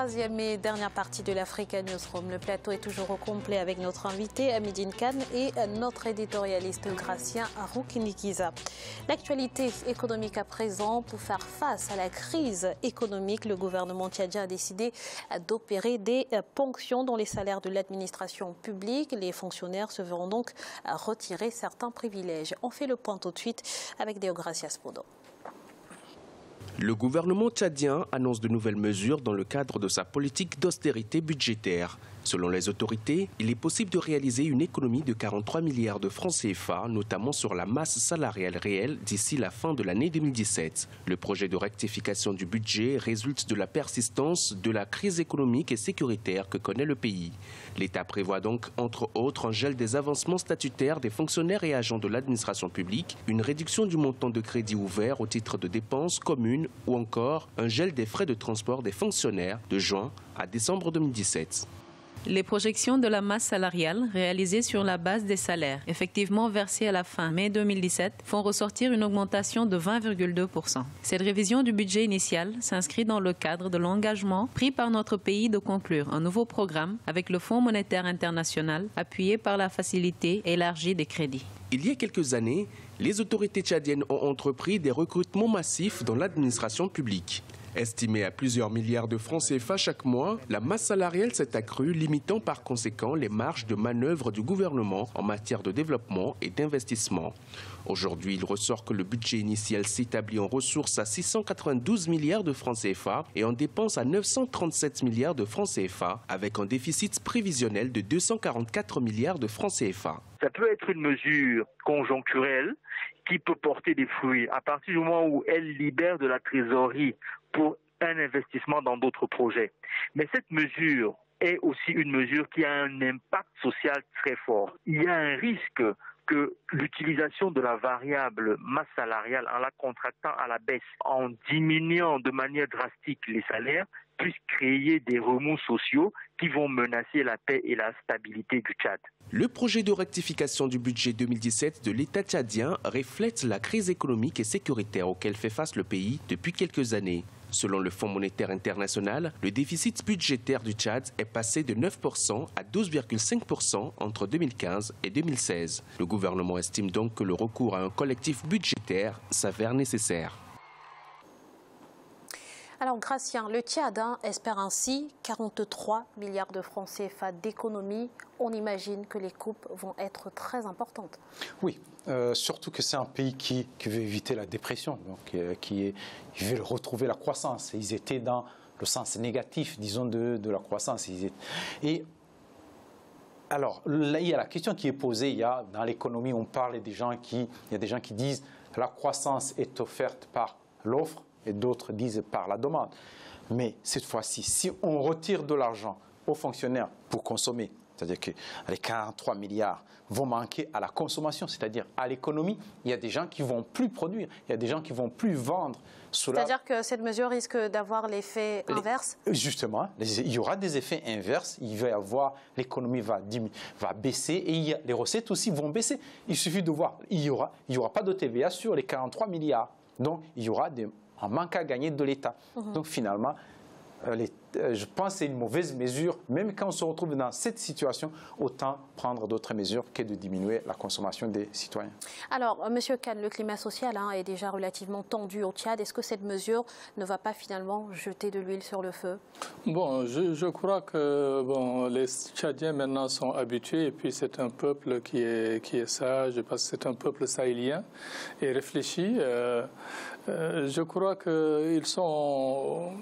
troisième et dernière partie de l'Africa Newsroom. Le plateau est toujours au complet avec notre invité Amidine Kane et notre éditorialiste Gracien Aroukinikiza. L'actualité économique à présent, pour faire face à la crise économique, le gouvernement tchadien a décidé d'opérer des ponctions dans les salaires de l'administration publique. Les fonctionnaires se verront donc retirer certains privilèges. On fait le point tout de suite avec Deogracia Spodo. Le gouvernement tchadien annonce de nouvelles mesures dans le cadre de sa politique d'austérité budgétaire. Selon les autorités, il est possible de réaliser une économie de 43 milliards de francs CFA, notamment sur la masse salariale réelle d'ici la fin de l'année 2017. Le projet de rectification du budget résulte de la persistance de la crise économique et sécuritaire que connaît le pays. L'État prévoit donc, entre autres, un gel des avancements statutaires des fonctionnaires et agents de l'administration publique, une réduction du montant de crédit ouvert au titre de dépenses communes ou encore un gel des frais de transport des fonctionnaires de juin à décembre 2017. Les projections de la masse salariale réalisées sur la base des salaires effectivement versés à la fin mai 2017 font ressortir une augmentation de 20,2%. Cette révision du budget initial s'inscrit dans le cadre de l'engagement pris par notre pays de conclure un nouveau programme avec le Fonds monétaire international appuyé par la facilité élargie des crédits. Il y a quelques années, les autorités tchadiennes ont entrepris des recrutements massifs dans l'administration publique. Estimée à plusieurs milliards de francs CFA chaque mois, la masse salariale s'est accrue, limitant par conséquent les marges de manœuvre du gouvernement en matière de développement et d'investissement. Aujourd'hui, il ressort que le budget initial s'établit en ressources à 692 milliards de francs CFA et en dépenses à 937 milliards de francs CFA, avec un déficit prévisionnel de 244 milliards de francs CFA. Ça peut être une mesure conjoncturelle qui peut porter des fruits à partir du moment où elle libère de la trésorerie pour un investissement dans d'autres projets. Mais cette mesure est aussi une mesure qui a un impact social très fort. Il y a un risque que l'utilisation de la variable masse salariale en la contractant à la baisse, en diminuant de manière drastique les salaires, puisse créer des remous sociaux qui vont menacer la paix et la stabilité du Tchad. Le projet de rectification du budget 2017 de l'État tchadien reflète la crise économique et sécuritaire auquel fait face le pays depuis quelques années. Selon le Fonds monétaire international, le déficit budgétaire du Tchad est passé de 9% à 12,5% entre 2015 et 2016. Le gouvernement estime donc que le recours à un collectif budgétaire s'avère nécessaire. Alors, Gracien, le Tchad espère ainsi 43 milliards de francs CFA d'économie. On imagine que les coupes vont être très importantes. Oui, surtout que c'est un pays qui veut éviter la dépression, donc qui veut retrouver la croissance. Ils étaient dans le sens négatif, disons, de la croissance. Et alors, là, il y a la question qui est posée. Il y a, dans l'économie, on parle il y a des gens qui disent que la croissance est offerte par l'offre, et d'autres disent par la demande. Mais cette fois-ci, si on retire de l'argent aux fonctionnaires pour consommer, c'est-à-dire que les 43 milliards vont manquer à la consommation, c'est-à-dire à l'économie, il y a des gens qui ne vont plus produire, il y a des gens qui ne vont plus vendre. C'est-à-dire que cette mesure risque d'avoir l'effet inverse? Justement, il y aura des effets inverses, il va y avoir, l'économie va baisser et les recettes aussi vont baisser. Il suffit de voir, il y aura pas de TVA sur les 43 milliards. Donc, il y aura un manque à gagner de l'État. Donc finalement, je pense que c'est une mauvaise mesure. Même quand on se retrouve dans cette situation, autant prendre d'autres mesures que de diminuer la consommation des citoyens. Alors, Monsieur Kane, le climat social est déjà relativement tendu au Tchad. Est-ce que cette mesure ne va pas finalement jeter de l'huile sur le feu? Bon, je crois que les Tchadiens maintenant sont habitués et puis c'est un peuple qui est sage parce que c'est un peuple sahélien et réfléchi. Je crois qu'ils sont...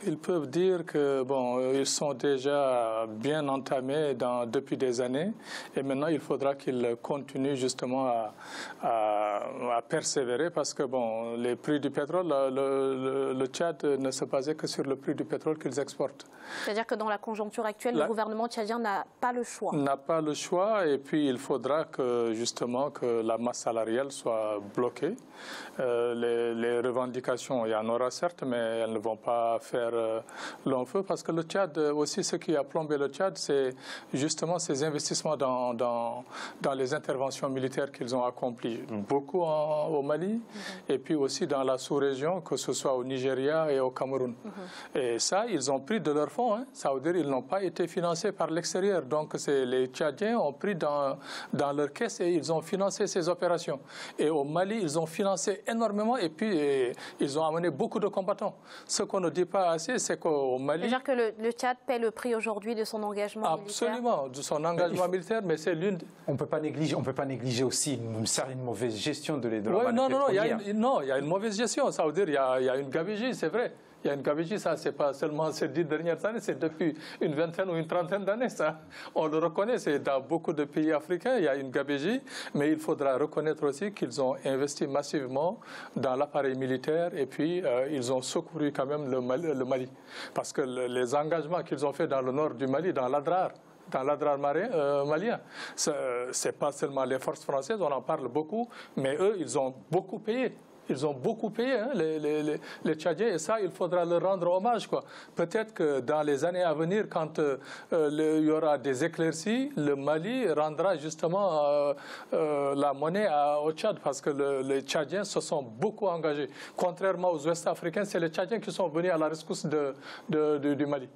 ils peuvent dire que ils sont déjà bien entamés depuis des années et maintenant il faudra qu'ils continuent justement à persévérer parce que les prix du pétrole, le Tchad ne se basait que sur le prix du pétrole qu'ils exportent. C'est-à-dire que dans la conjoncture actuelle, le gouvernement tchadien n'a pas le choix. N'a pas le choix et puis il faudra que justement que la masse salariale soit bloquée. Les revendications, il y en aura certes, mais elles ne ne vont pas faire long feu, parce que le Tchad, aussi ce qui a plombé le Tchad, c'est justement ces investissements dans les interventions militaires qu'ils ont accomplies. Beaucoup au Mali, et puis aussi dans la sous-région, que ce soit au Nigeria et au Cameroun. Et ça, ils ont pris de leurs fonds, hein. Ça veut dire qu'ils n'ont pas été financés par l'extérieur. Donc les Tchadiens ont pris dans leur caisse et ils ont financé ces opérations. Et au Mali, ils ont financé énormément et puis ils ont amené beaucoup de combattants. Ce qu'on ne dit pas assez, c'est qu'au Mali... C'est-à-dire que le Tchad paie le prix aujourd'hui de son engagement militaire? Absolument, de son engagement militaire, mais c'est l'une... On ne peut pas négliger aussi une mauvaise gestion de la manne non, pétrolière. il y a une mauvaise gestion. Ça veut dire qu'il y a une gabegie, c'est vrai. Il y a une gabegie, ça, c'est pas seulement ces 10 dernières années, c'est depuis une vingtaine ou une trentaine d'années, ça. On le reconnaît, c'est dans beaucoup de pays africains, il y a une gabegie, mais il faudra reconnaître aussi qu'ils ont investi massivement dans l'appareil militaire et puis ils ont secouru quand même le Mali. Parce que les engagements qu'ils ont faits dans le nord du Mali, dans l'Adrar malien. Ce n'est pas seulement les forces françaises, on en parle beaucoup, mais eux, ils ont beaucoup payé. Ils ont beaucoup payé, hein, les Tchadiens, et ça, il faudra leur rendre hommage. Peut-être que dans les années à venir, quand il y aura des éclaircies, le Mali rendra justement la monnaie au Tchad, parce que les Tchadiens se sont beaucoup engagés. Contrairement aux Ouest-Africains, c'est les Tchadiens qui sont venus à la rescousse du Mali.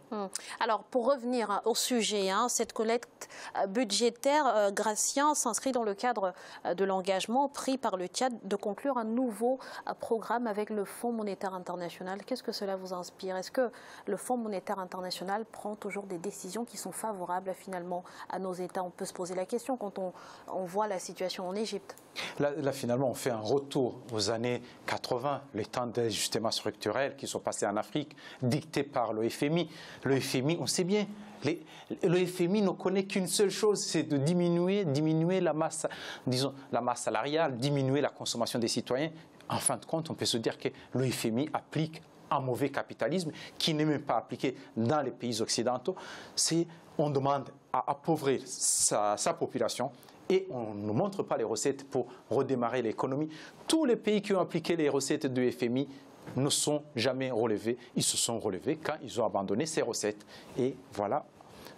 Alors, pour revenir au sujet, cette collecte budgétaire, Gratien s'inscrit dans le cadre de l'engagement pris par le Tchad de conclure un nouveau programme avec le Fonds monétaire international. Qu'est-ce que cela vous inspire? Est-ce que le Fonds monétaire international prend toujours des décisions qui sont favorables finalement à nos États? On peut se poser la question quand on voit la situation en Égypte. Là, finalement, on fait un retour aux années 80, les temps d'ajustement structurel qui sont passés en Afrique, dictés par le FMI. Le FMI, on sait bien, le FMI ne connaît qu'une seule chose, c'est de diminuer la masse, disons, la masse salariale, diminuer la consommation des citoyens. En fin de compte, on peut se dire que le FMI applique un mauvais capitalisme qui n'est même pas appliqué dans les pays occidentaux. On demande à appauvrir sa population et on ne montre pas les recettes pour redémarrer l'économie. Tous les pays qui ont appliqué les recettes du FMI ne sont jamais relevés. Ils se sont relevés quand ils ont abandonné ces recettes. Et voilà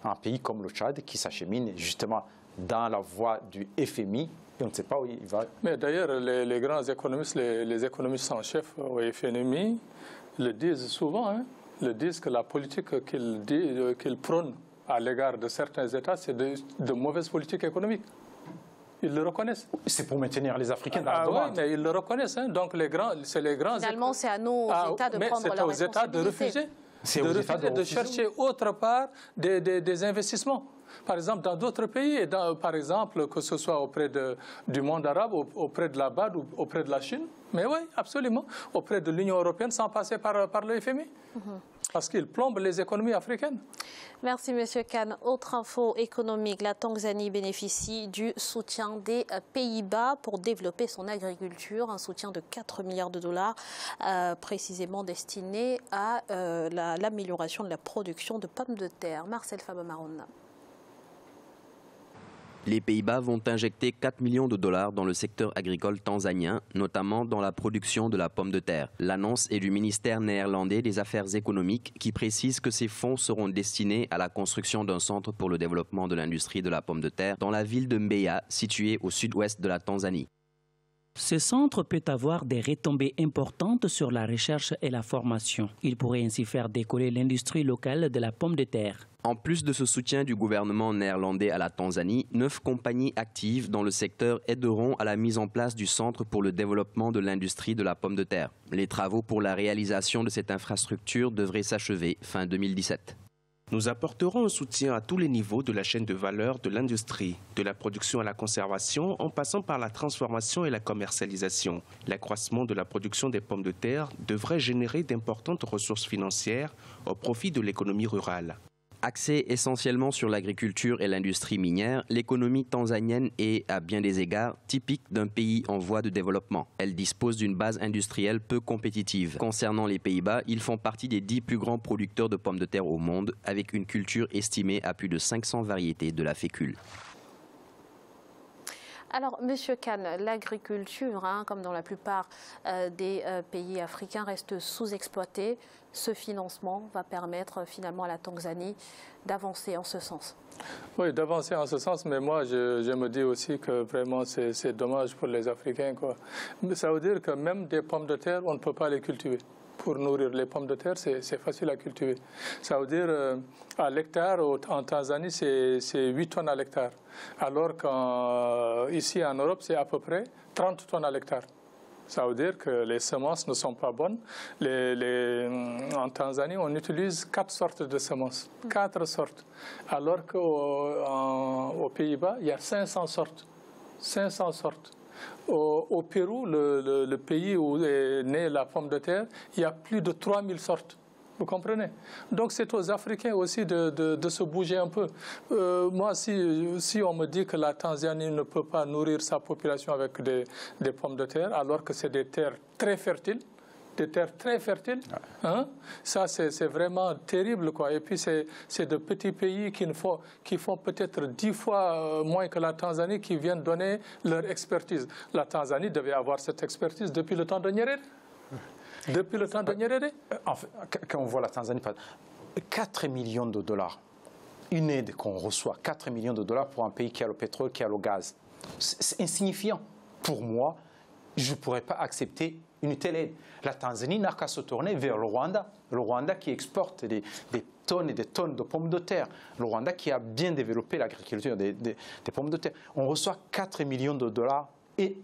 un pays comme le Tchad qui s'achemine justement dans la voie du FMI. Et on ne sait pas où il va. Mais d'ailleurs, les grands économistes, les économistes en chef au FMI le disent souvent, le disent que la politique qu'ils prônent à l'égard de certains États, c'est de mauvaises politiques économiques. Ils le reconnaissent. C'est pour maintenir les Africains dans la demande. Oui, mais ils le reconnaissent. Donc c'est les grands. Finalement, c'est à nos États de prendre leur responsabilité. C'est aux États de refuser. De chercher autre part des investissements. Par exemple, dans d'autres pays, par exemple, que ce soit auprès du monde arabe, auprès de la BAD ou auprès de la Chine, mais oui, absolument, auprès de l'Union européenne sans passer par le FMI, parce qu'ils plombent les économies africaines. Merci, M. Kane. Autre info économique, la Tanzanie bénéficie du soutien des Pays-Bas pour développer son agriculture, un soutien de 4 milliards de dollars, précisément destiné à l'amélioration de la production de pommes de terre. Marcel Fabamarona. Les Pays-Bas vont injecter 4 millions de dollars dans le secteur agricole tanzanien, notamment dans la production de la pomme de terre. L'annonce est du ministère néerlandais des Affaires économiques qui précise que ces fonds seront destinés à la construction d'un centre pour le développement de l'industrie de la pomme de terre dans la ville de Mbeya, située au sud-ouest de la Tanzanie. Ce centre peut avoir des retombées importantes sur la recherche et la formation. Il pourrait ainsi faire décoller l'industrie locale de la pomme de terre. En plus de ce soutien du gouvernement néerlandais à la Tanzanie, 9 compagnies actives dans le secteur aideront à la mise en place du Centre pour le développement de l'industrie de la pomme de terre. Les travaux pour la réalisation de cette infrastructure devraient s'achever fin 2017. Nous apporterons un soutien à tous les niveaux de la chaîne de valeur de l'industrie, de la production à la conservation, en passant par la transformation et la commercialisation. L'accroissement de la production des pommes de terre devrait générer d'importantes ressources financières au profit de l'économie rurale. Axée essentiellement sur l'agriculture et l'industrie minière, l'économie tanzanienne est, à bien des égards, typique d'un pays en voie de développement. Elle dispose d'une base industrielle peu compétitive. Concernant les Pays-Bas, ils font partie des 10 plus grands producteurs de pommes de terre au monde, avec une culture estimée à plus de 500 variétés de la fécule. Alors, Monsieur Kane, l'agriculture, comme dans la plupart des pays africains, reste sous-exploitée. Ce financement va permettre finalement à la Tanzanie d'avancer en ce sens. Oui, d'avancer en ce sens, mais moi je me dis aussi que vraiment c'est dommage pour les Africains, quoi. Mais ça veut dire que même des pommes de terre, on ne peut pas les cultiver. Pour nourrir les pommes de terre, c'est facile à cultiver. Ça veut dire à l'hectare, en Tanzanie, c'est 8 tonnes à l'hectare. Alors qu'ici en Europe, c'est à peu près 30 tonnes à l'hectare. Ça veut dire que les semences ne sont pas bonnes. En Tanzanie, on utilise 4 sortes de semences. 4 sortes. Alors qu'aux Pays-Bas, il y a 500 sortes. 500 sortes. Au Pérou, le pays où est née la pomme de terre, il y a plus de 3000 sortes. Vous comprenez? Donc c'est aux Africains aussi de se bouger un peu. Moi, si on me dit que la Tanzanie ne peut pas nourrir sa population avec des pommes de terre, alors que c'est des terres très fertiles, ça c'est vraiment terrible, quoi. Et puis c'est de petits pays qui font peut-être 10 fois moins que la Tanzanie, qui viennent donner leur expertise. La Tanzanie devait avoir cette expertise depuis le temps de Nyerere. Depuis le temps de Nyerere. En fait, quand on voit la Tanzanie, 4 millions de dollars, une aide qu'on reçoit, 4 millions de dollars pour un pays qui a le pétrole, qui a le gaz, c'est insignifiant. Pour moi, je ne pourrais pas accepter une telle aide. La Tanzanie n'a qu'à se tourner vers le Rwanda qui exporte des tonnes et des tonnes de pommes de terre, le Rwanda qui a bien développé l'agriculture des pommes de terre. On reçoit 4 millions de dollars et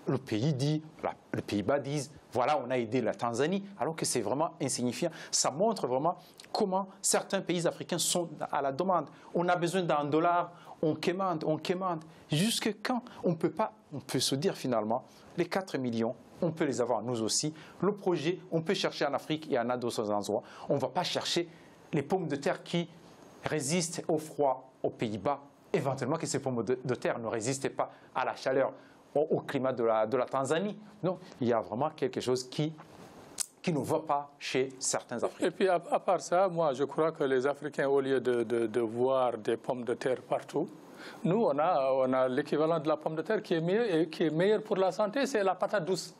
le Pays-Bas disent, voilà, on a aidé la Tanzanie, alors que c'est vraiment insignifiant. Ça montre vraiment comment certains pays africains sont à la demande. On a besoin d'un dollar, on quémande. Jusque quand on peut se dire finalement, les 4 millions, on peut les avoir nous aussi. Le projet, on peut chercher en Afrique, il y en a d'autres endroits. On ne va pas chercher les pommes de terre qui résistent au froid aux Pays-Bas. Éventuellement que ces pommes de terre ne résistent pas à la chaleur, au climat de la Tanzanie. Non, il y a vraiment quelque chose qui ne va pas chez certains Africains. Et puis à part ça, moi je crois que les Africains, au lieu de voir des pommes de terre partout, nous on a l'équivalent de la pomme de terre qui est meilleure pour la santé, c'est la patate douce.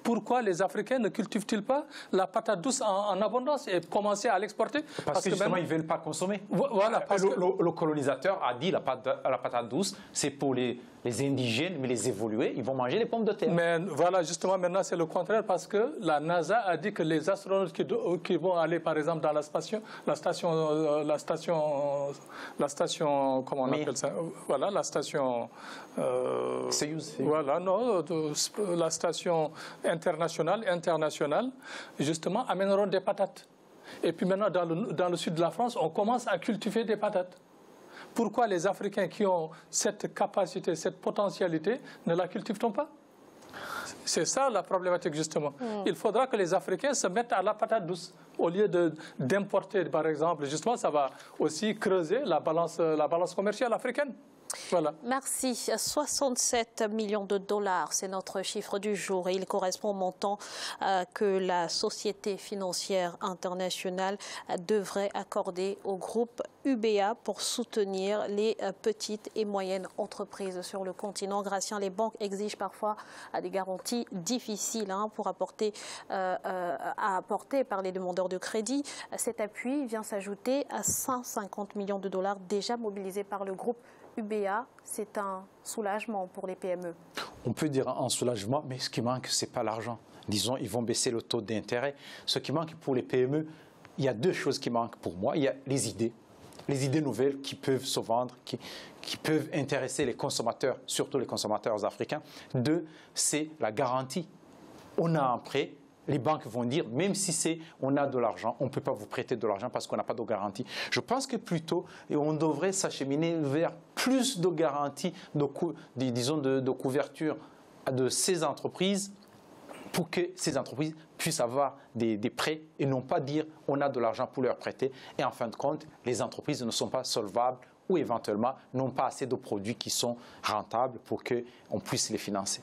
Pourquoi les Africains ne cultivent-ils pas la patate douce en abondance et commencer à l'exporter? Parce que justement, ils ne veulent pas consommer. Voilà, le colonisateur a dit la patate douce, c'est pour les indigènes, mais les évolués, ils vont manger les pommes de terre. Mais voilà, justement, maintenant, c'est le contraire, parce que la NASA a dit que les astronautes qui vont aller, par exemple, dans la station, comment on appelle ça? Voilà, la station... Voilà, non, la station internationale, justement, amèneront des patates. Et puis maintenant, dans le sud de la France, on commence à cultiver des patates. Pourquoi les Africains qui ont cette capacité, cette potentialité, ne la cultivent-ils pas? C'est ça la problématique, justement. Il faudra que les Africains se mettent à la patate douce, au lieu d'importer, par exemple. Justement, ça va aussi creuser la balance commerciale africaine. Voilà. Merci. 67 millions de dollars, c'est notre chiffre du jour et il correspond au montant que la Société financière internationale devrait accorder au groupe UBA pour soutenir les petites et moyennes entreprises sur le continent. Gratien, les banques exigent parfois des garanties difficiles pour apporter par les demandeurs de crédit. Cet appui vient s'ajouter à 150 millions de dollars déjà mobilisés par le groupe UBA. C'est un soulagement pour les PME. On peut dire un soulagement, mais ce qui manque, ce n'est pas l'argent. Disons, ils vont baisser le taux d'intérêt. Ce qui manque pour les PME, il y a 2 choses qui manquent pour moi. Il y a les idées nouvelles qui peuvent se vendre, qui peuvent intéresser les consommateurs, surtout les consommateurs africains. 2, c'est la garantie. On a un prêt. Les banques vont dire, même si on a de l'argent, on ne peut pas vous prêter de l'argent parce qu'on n'a pas de garantie. Je pense que plutôt, on devrait s'acheminer vers plus de garanties, de couverture de ces entreprises pour que ces entreprises puissent avoir des prêts et non pas dire on a de l'argent pour leur prêter. Et en fin de compte, les entreprises ne sont pas solvables ou éventuellement n'ont pas assez de produits qui sont rentables pour qu'on puisse les financer.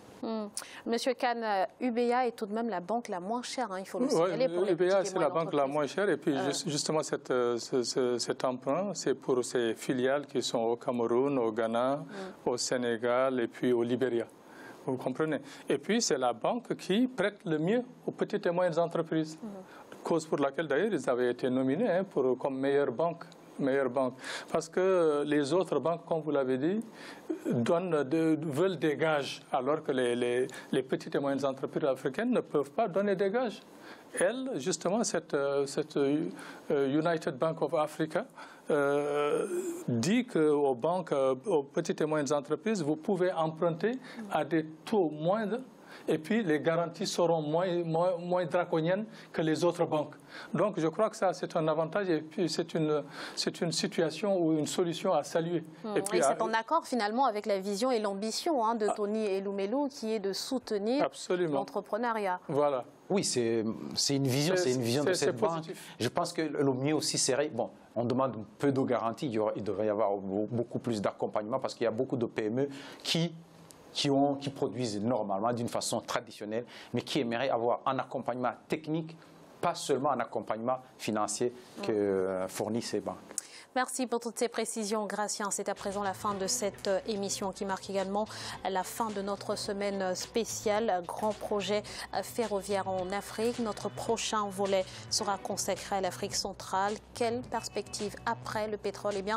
Monsieur Kane, UBA est tout de même la banque la moins chère, il faut le signaler pour les petites et UBA, c'est la banque la moins chère. Et puis justement, cet emprunt, c'est pour ces filiales qui sont au Cameroun, au Ghana, au Sénégal et puis au Libéria. Vous comprenez? Et puis, c'est la banque qui prête le mieux aux petites et moyennes entreprises. Cause pour laquelle, d'ailleurs, ils avaient été nominés comme meilleure banque. Parce que les autres banques, comme vous l'avez dit, veulent des gages, alors que les petites et moyennes entreprises africaines ne peuvent pas donner des gages. Elle, justement, cette United Bank of Africa dit aux petites et moyennes entreprises, vous pouvez emprunter à des taux moindres et puis les garanties seront moins draconiennes que les autres banques. Donc je crois que ça, c'est un avantage et puis c'est une situation ou une solution à saluer. Et puis, c'est en accord finalement avec la vision et l'ambition de Tony Elumelu qui est de soutenir l'entrepreneuriat. Voilà. Oui, c'est une vision, de cette banque. Je pense que le mieux aussi serait, bon, on demande peu de garanties, il devrait y avoir beaucoup plus d'accompagnement parce qu'il y a beaucoup de PME qui produisent normalement d'une façon traditionnelle, mais qui aimeraient avoir un accompagnement technique, pas seulement un accompagnement financier que fournissent ces banques. Merci pour toutes ces précisions, Gratien. C'est à présent la fin de cette émission qui marque également la fin de notre semaine spéciale Grand projet ferroviaire en Afrique. Notre prochain volet sera consacré à l'Afrique centrale. Quelle perspective après le pétrole? Eh bien,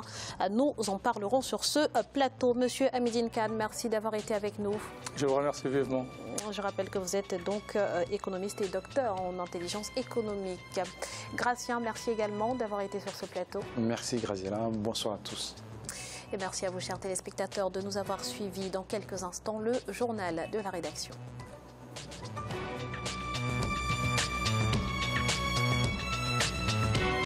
nous en parlerons sur ce plateau. Monsieur Hamidine Kane, merci d'avoir été avec nous. Je vous remercie vivement. Je rappelle que vous êtes donc économiste et docteur en intelligence économique. Gratien, merci également d'avoir été sur ce plateau. Merci Graziella, bonsoir à tous. Et merci à vous, chers téléspectateurs, de nous avoir suivis. Dans quelques instants, le journal de la rédaction.